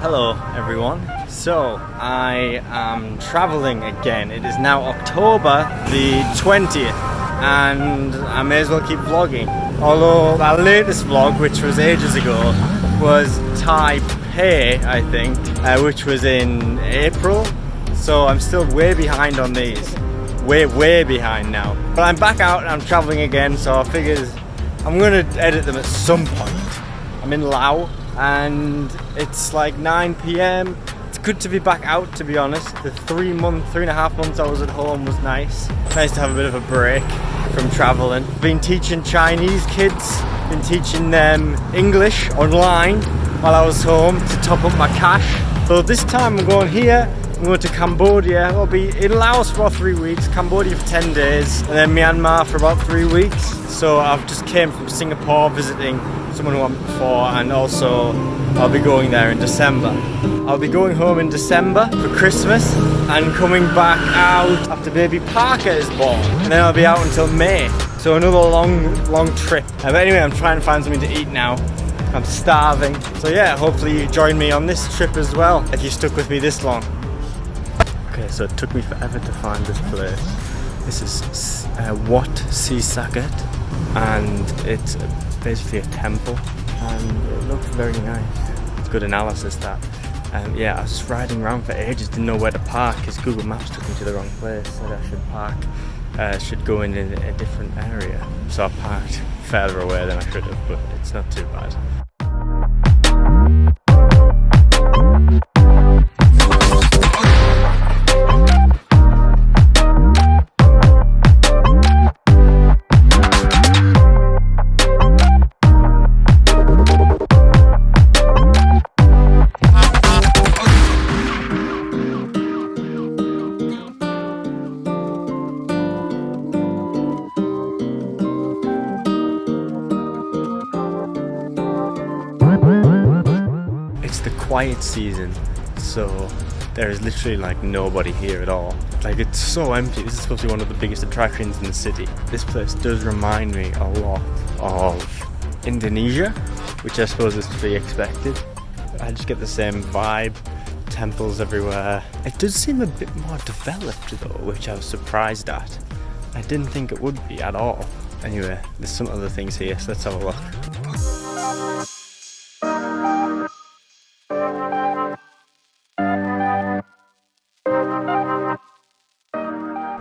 Hello everyone. So I am traveling again. It is now October the 20th and I may as well keep vlogging. Although our latest vlog, which was ages ago, was Taipei, I think, which was in April. So I'm still way behind on these. Way behind now. But I'm back out and I'm traveling again, so I figured I'm going to edit them at some point. I'm in Laos and it's like 9 PM. It's good to be back out, to be honest. The 3.5 months I was at home was nice. Nice to have a bit of a break from traveling. Been teaching Chinese kids, been teaching them English online while I was home to top up my cash. So this time I'm going here. I'm going to Cambodia. I'll be in Laos for about 3 weeks, Cambodia for 10 days, and then Myanmar for about 3 weeks. So I've just came from Singapore visiting someone who I went before, and also I'll be going there in December. I'll be going home in December for Christmas and coming back out after baby Parker is born, and then I'll be out until May. So another long trip. But anyway, I'm trying to find something to eat now. I'm starving. So yeah, hopefully you join me on this trip as well, if you stuck with me this long. Okay, so it took me forever to find this place. This is Wat Si Saket, and it's basically a temple, and it looks very nice. It's good analysis that. Yeah, I was riding around for ages, didn't know where to park because Google Maps took me to the wrong place. Said I should park, should go in a different area. So I parked further away than I should have, but it's not too bad. It's the quiet season, so there is literally like nobody here at all. Like, it's so empty. This is supposed to be one of the biggest attractions in the city. This place does remind me a lot of Indonesia, which I suppose is to be expected. I just get the same vibe, temples everywhere. It does seem a bit more developed though, which I was surprised at. I didn't think it would be at all. Anyway, there's some other things here, so let's have a look.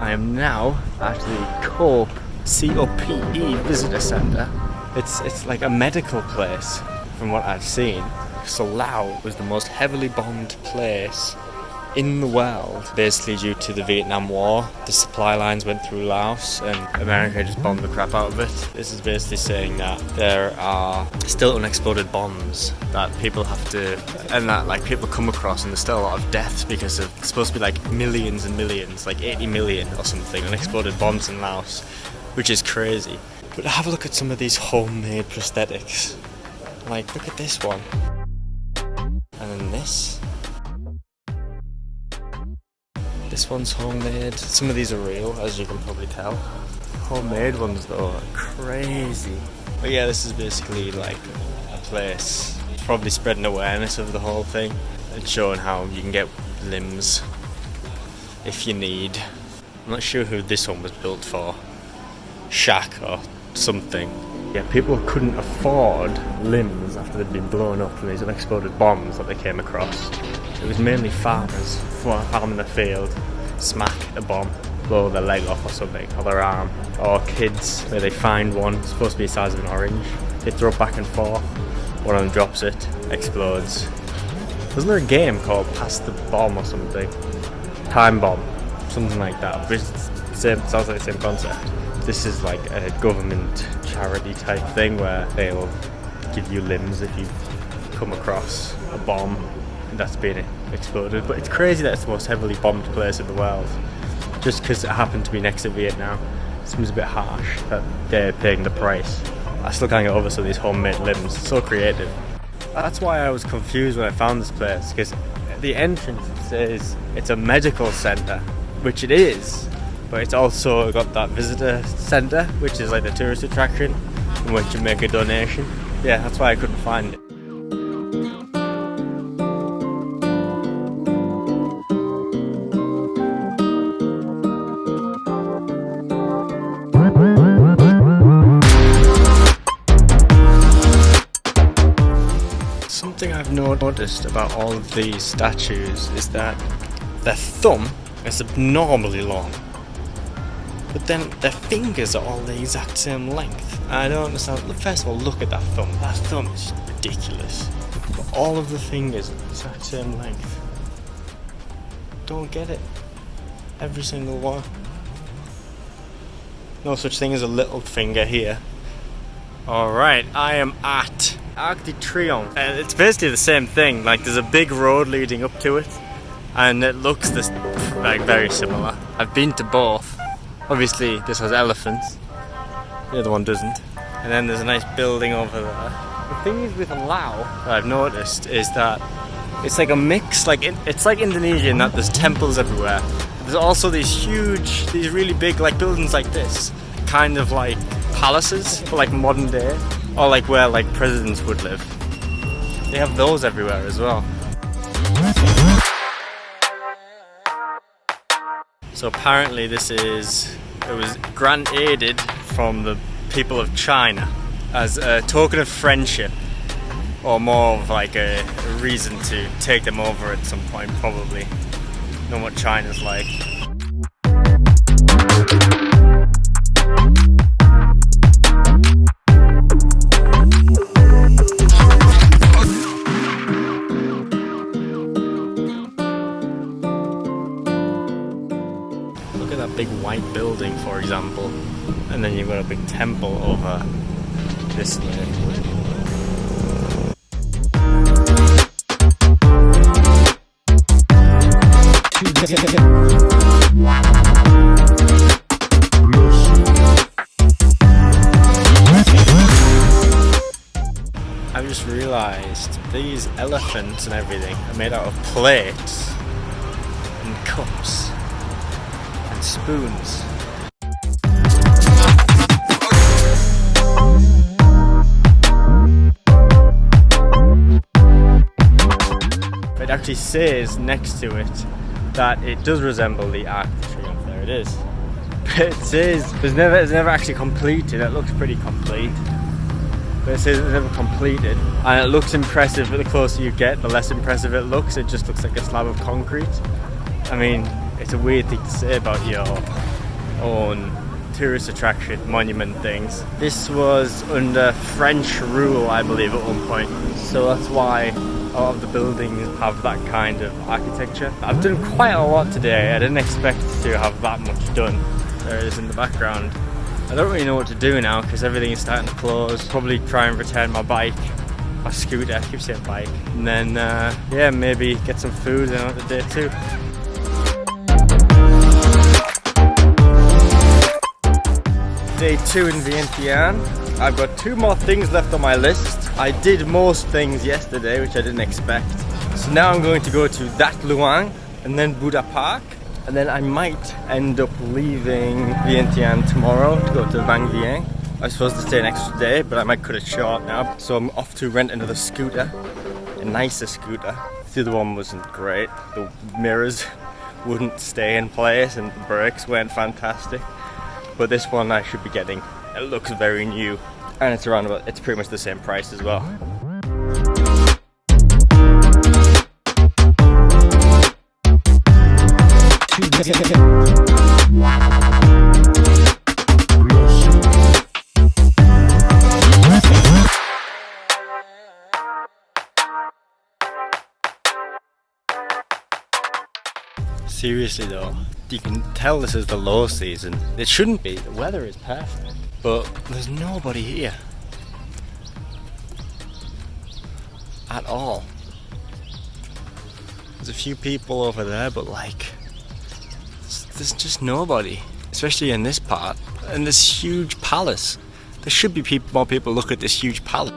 I am now at the COPE Visitor Centre. It's like a medical place from what I've seen. So Laos was the most heavily bombed place in the world, basically due to the Vietnam War. The supply lines went through Laos and America just bombed the crap out of it. This is basically saying that there are still unexploded bombs that people have to, and that like people come across, and there's still a lot of deaths because of, it's supposed to be like millions and millions, like 80 million or something unexploded bombs in Laos, which is crazy. But have a look at some of these homemade prosthetics. Like, look at this one. And then this. This one's homemade. Some of these are real, as you can probably tell. Homemade ones though are crazy. But yeah, this is basically like a place. It's probably spreading awareness of the whole thing and showing how you can get limbs if you need. I'm not sure who this one was built for. Shack or something. Yeah, people couldn't afford limbs after they'd been blown up from these unexploded bombs that they came across. It was mainly farmers farming a field, smack a bomb, blow their leg off or something, or their arm, or kids where they find one, supposed to be the size of an orange, they throw it back and forth, one of them drops it, explodes. Wasn't there a game called Pass the Bomb or something? Time Bomb, something like that, which sounds like the same concept. This is like a government charity type thing where they'll give you limbs if you come across a bomb that's been exploded. But it's crazy that it's the most heavily bombed place in the world, just because it happened to be next to Vietnam. It seems a bit harsh that they're paying the price. I still can't get over some of these homemade limbs. It's so creative. That's why I was confused when I found this place, because at the entrance it says it's a medical centre, which it is, but it's also got that visitor centre, which is like the tourist attraction in which you make a donation. Yeah, that's why I couldn't find it. noticed about all of these statues is that their thumb is abnormally long, but then their fingers are all the exact same length. I don't understand. First of all, look at that thumb. That thumb is ridiculous. But all of the fingers are the exact same length. Don't get it. Every single one. No such thing as a little finger here. Alright, I am at Arc de Triomphe. And it's basically the same thing. Like, there's a big road leading up to it, and it looks like very similar. I've been to both. Obviously, this has elephants. The other one doesn't. And then there's a nice building over there. The thing is with Laos that I've noticed is that it's like a mix. It's like Indonesia in that there's temples everywhere. There's also these really big like buildings like this, kind of like palaces, but like modern day, or like where like presidents would live. They have those everywhere as well. So apparently it was grant aided from the people of China as a token of friendship, or more of like a reason to take them over at some point, probably. Know what China's like. Look at that big white building, for example, and then you've got a big temple over this way. I've just realised these elephants and everything are made out of plates and cups and spoons. It actually says next to it that it does resemble the Arc de Triomphe. There it is. But it says it's never actually completed. It looks pretty complete, but it says it's never completed, and it looks impressive. But the closer you get, the less impressive it looks. It just looks like a slab of concrete. I mean, it's a weird thing to say about your own tourist attraction monument things. This was under French rule, I believe, at one point. So that's why a lot of the buildings have that kind of architecture. I've done quite a lot today. I didn't expect to have that much done. There it is in the background. I don't really know what to do now because everything is starting to close. Probably try and return my bike, my scooter, I keep saying bike. And then, yeah, maybe get some food and another day too. Day 2 in Vientiane. I've got 2 more things left on my list. I did most things yesterday, which I didn't expect. So now I'm going to go to that Luang and then Buddha Park. And then I might end up leaving Vientiane tomorrow to go to Vang Vieng. I was supposed to stay an extra day, but I might cut it short now. So I'm off to rent another scooter, a nicer scooter. The other one wasn't great. The mirrors wouldn't stay in place and the brakes weren't fantastic. But this one I should be getting. It looks very new, and it's pretty much the same price as well. Seriously though, you can tell this is the low season. It shouldn't be, the weather is perfect, but there's nobody here at all. There's a few people over there, but like, there's just nobody, especially in this part, in this huge palace. There should be more people look at this huge palace.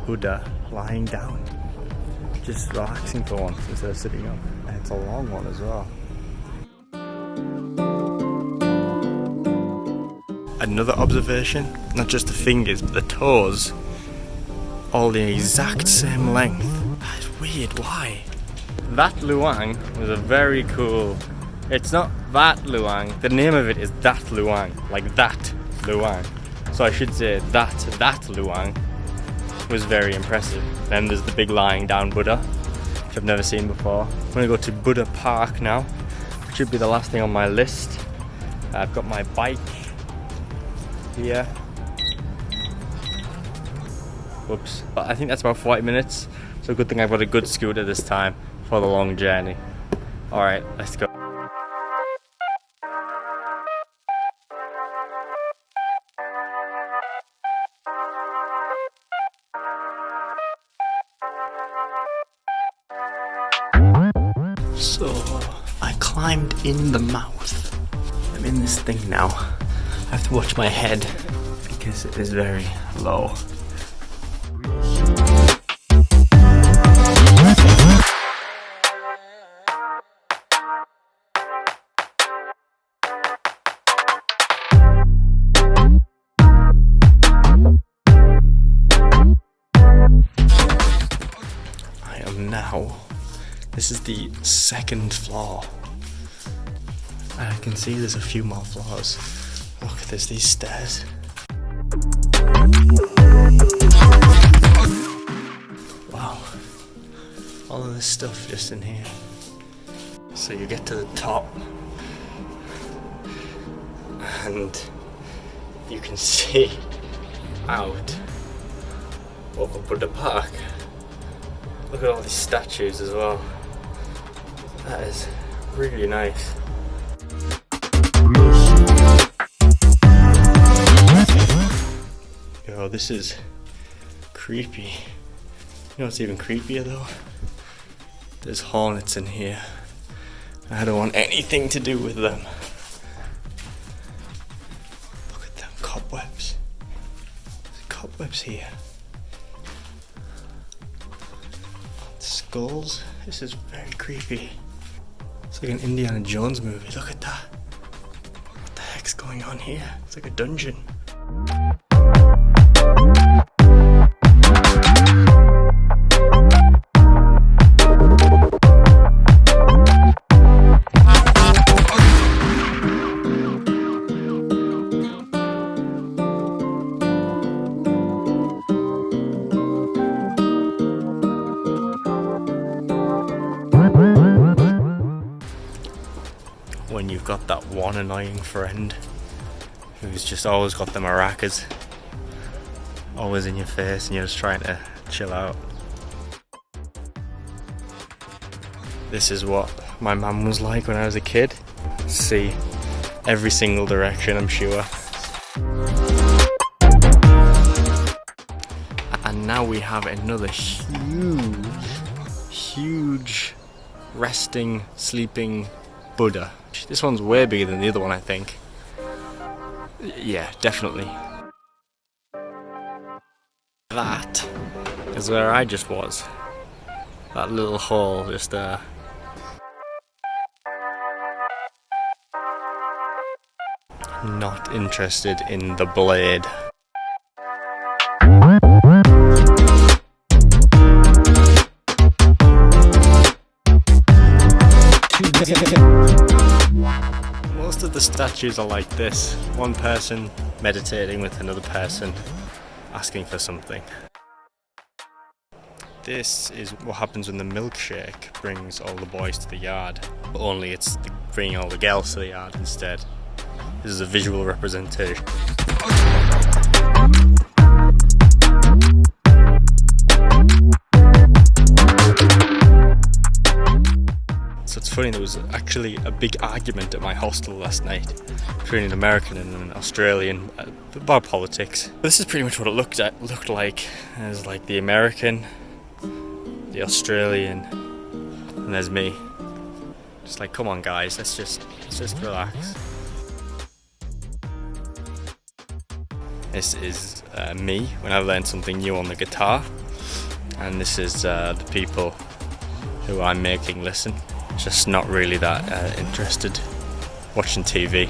Buddha lying down, just relaxing for once instead of sitting up. And it's a long one as well. Another observation, not just the fingers but the toes, all the exact same length. That's weird, why? That Luang was a very cool, it's not that Luang, the name of it is that Luang, like that Luang. So I should say that Luang was very impressive. Then there's the big lying down Buddha, which I've never seen before. I'm gonna go to Buddha Park now, which should be the last thing on my list. I've got my bike here. Whoops. But I think that's about 40 minutes. So good thing I've got a good scooter this time for the long journey. Alright, let's go. So, I climbed in the mouth. I'm in this thing now. I have to watch my head because it is very low. I am now. This is the second floor. And I can see there's a few more floors. Look, there's these stairs. Wow. All of this stuff just in here. So you get to the top and you can see out over Buddha Park. Look at all these statues as well. That is really nice. Yo, this is creepy. You know what's even creepier though? There's hornets in here. I don't want anything to do with them. Look at them cobwebs. There's cobwebs here. Skulls. This is very creepy. It's like an Indiana Jones movie. Look at that. What the heck's going on here? It's like a dungeon. When you've got that one annoying friend who's just always got the maracas, always in your face, and you're just trying to chill out. This is what my mum was like when I was a kid. See every single direction, I'm sure. And now we have another huge resting, sleeping Buddha. This one's way bigger than the other one, I think. Yeah, definitely. That is where I just was. That little hole just there. Not interested in the blade. Most of the statues are like this. One person meditating with another person asking for something. This is what happens when the milkshake brings all the boys to the yard. But only it's bringing all the girls to the yard instead. This is a visual representation. So it's funny, there was actually a big argument at my hostel last night between an American and an Australian about politics. This is pretty much what it looked like. There's like the American, the Australian, and there's me. Just like, come on guys, let's just relax. This is me when I learned something new on the guitar. and this is the people who I'm making listen. Just not really that interested watching TV.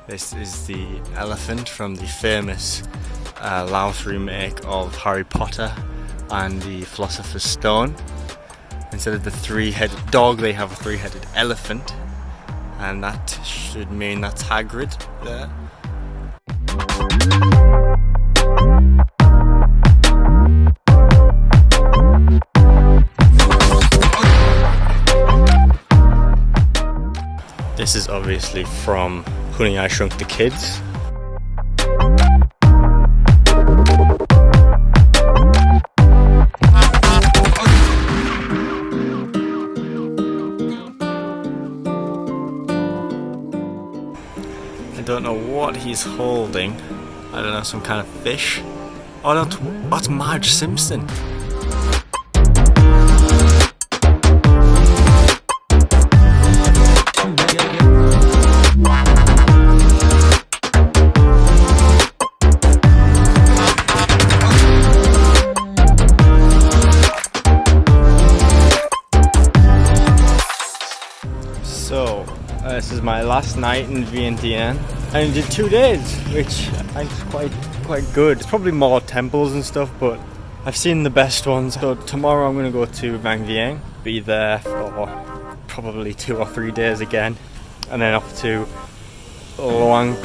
This is the elephant from the famous Laos remake of Harry Potter and the Philosopher's Stone. Instead of the three-headed dog, they have a three-headed elephant, and that should mean that's Hagrid there. This is obviously from Honey, I Shrunk the Kids. I don't know what he's holding. I don't know, some kind of fish. Oh no, that's Marge Simpson. So, this is my last night in Vientiane. I did 2 days, which I think is quite good. It's probably more temples and stuff, but I've seen the best ones. So tomorrow I'm going to go to Vientiane, be there for probably 2 or 3 days again, and then off to Luang.